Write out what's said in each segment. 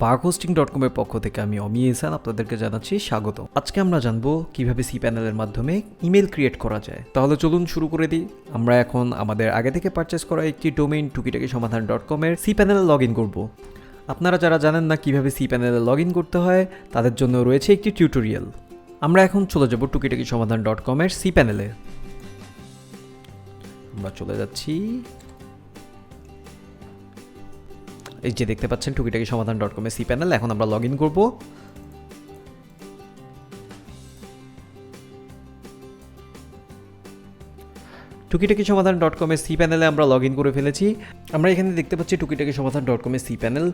barghosting.com এর পক্ষ থেকে আমি অমি এহসান আপনাদেরকে জানাচ্ছি স্বাগত। আজকে আমরা জানবো কিভাবে cPanel-এর মাধ্যমে ইমেল ক্রিয়েট করা যায়। তাহলে চলুন শুরু করে দিই। আমরা এখন আমাদের আগে থেকে পারচেজ করা একটি ডোমেইন টুকিটাকিসমাধান.com এর cPanel-এ লগইন করব। আপনারা যারা জানেন না কিভাবে cPanel-এ লগইন করতে হয় তাদের জন্য রয়েছে একটি টিউটোরিয়াল। আমরা এখন চলে যাব টুকিটাকিসমাধান.com এর cPanel-এ। আমরা চলে যাচ্ছি, এই যে দেখতে পাচ্ছেন টুকিটাকিসমাধান.com এর cPanel। এখন আমরা লগইন করব। টুকিটাকিসমাধান.com এর cPanel-এ আমরা লগইন করে ফেলেছি। আমরা এখানে দেখতে পাচ্ছি টুকিটাকিসমাধান.com এর cPanel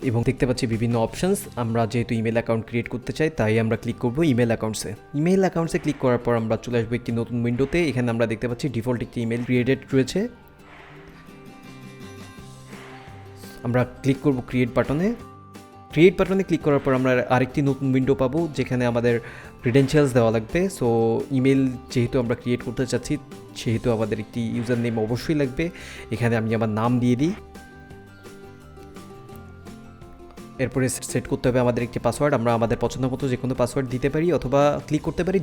এবং দেখতে পাচ্ছি বিভিন্ন অপশনস। আমরা যেহেতু ইমেল অ্যাকাউন্ট ক্রিয়েট করতে চাই তাই আমরা ক্লিক করব ইমেল অ্যাকাউন্টসে। ইমেল অ্যাকাউন্টসে ক্লিক করার পর আমরা চলে আসবো একটি নতুন উইন্ডোতে। এখানে আমরা দেখতে পাচ্ছি ডিফল্ট একটি ইমেল ক্রিয়েটেড রয়েছে। আমরা ক্লিক করব ক্রিয়েট বাটনে। ক্রিয়েট বাটনে ক্লিক করার পর আমরা আরেকটি নতুন উইন্ডো পাবো যেখানে আমাদের ক্রেডেনশিয়ালস দেওয়া লাগবে। সো ইমেল যেহেতু আমরা ক্রিয়েট করতে চাচ্ছি সেহেতু আমাদের একটি ইউজার নেম অবশ্যই লাগবে। এখানে আমি আমার নাম দিয়ে দিই। এরপরে সেট করতে হবে আমাদের একটি পাসওয়ার্ড। আমরা আমাদের পছন্দ মতো যে কোনো পাসওয়ার্ড দিতে পারি অথবা ক্লিক করতে পারি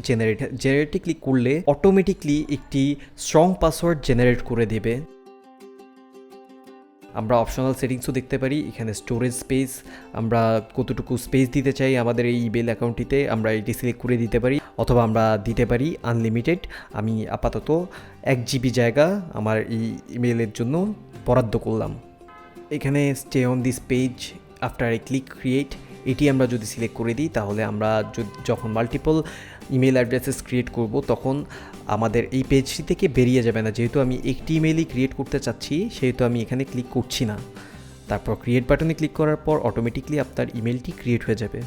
জেনারেটে ক্লিক করলে অটোমেটিকলি একটি স্ট্রং পাসওয়ার্ড জেনারেট করে দেবে। আমরা অপশনাল সেটিংসও দেখতে পারি। এখানে স্টোরেজ স্পেস, আমরা কতটুকু স্পেস দিতে চাই আমাদের এই ইমেল অ্যাকাউন্টটিতে আমরা এটি সিলেক্ট করে দিতে পারি অথবা আমরা দিতে পারি আনলিমিটেড। আমি আপাতত 1 GB জায়গা আমার এই ইমেলের জন্য বরাদ্দ করলাম। এখানে stay on this page after I click create, এটি আমরা যদি সিলেক্ট করে দিই তাহলে আমরা যখন মাল্টিপল ইমেল অ্যাড্রেসেস ক্রিয়েট করব তখন আমাদের এই পেজটি থেকে বেরিয়ে যাবে না। যেহেতু আমি একটি ইমেলই ক্রিয়েট করতে চাচ্ছি সেহেতু আমি এখানে ক্লিক করছি না। তারপর ক্রিয়েট বাটনে ক্লিক করার পর অটোমেটিকলি আপনার ইমেলটি ক্রিয়েট হয়ে যাবে।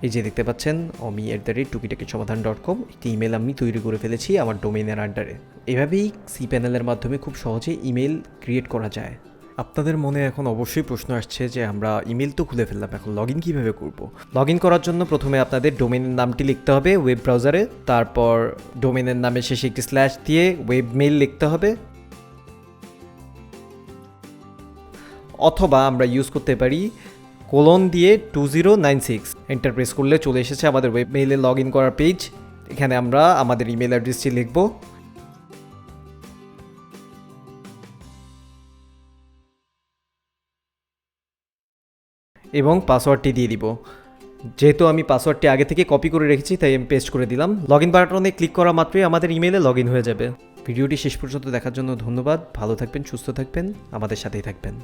এই যে দেখতে পাচ্ছেন omi@টুকিটাকিসমাধান.com একটি ইমেল আমি তৈরি করে ফেলেছি আমার ডোমেইনের আন্ডারে। এভাবেই cPanel-এর মাধ্যমে খুব সহজে ইমেল ক্রিয়েট করা যায়। আপনাদের মনে এখন অবশ্যই প্রশ্ন আসছে যে আমরা ইমেল তো খুলে ফেললাম, এখন লগ ইন কীভাবে করব। লগ ইন করার জন্য প্রথমে আপনাদের ডোমেইনের নামটি লিখতে হবে ওয়েব ব্রাউজারে। তারপর ডোমেইনের নামের শেষে একটি স্ল্যাশ দিয়ে ওয়েব মেইল লিখতে হবে, অথবা আমরা ইউজ করতে পারি কোলন দিয়ে 2096। এন্টার প্রেস করলে চলে এসেছে আমাদের ওয়েব মেইলে লগ ইন করার পেজ। এখানে আমরা আমাদের ইমেল অ্যাড্রেসটি লিখব এবং পাসওয়ার্ডটি দিয়ে দিব। যেহেতু আমি পাসওয়ার্ডটি আগে থেকে কপি করে রেখেছি তাই আমি পেস্ট করে দিলাম। লগ ইন বাটনে ক্লিক করা মাত্রই আমাদের ইমেলে লগ ইন হয়ে যাবে। ভিডিওটি শেষ পর্যন্ত দেখার জন্য ধন্যবাদ। ভালো থাকবেন, সুস্থ থাকবেন, আমাদের সাথেই থাকবেন।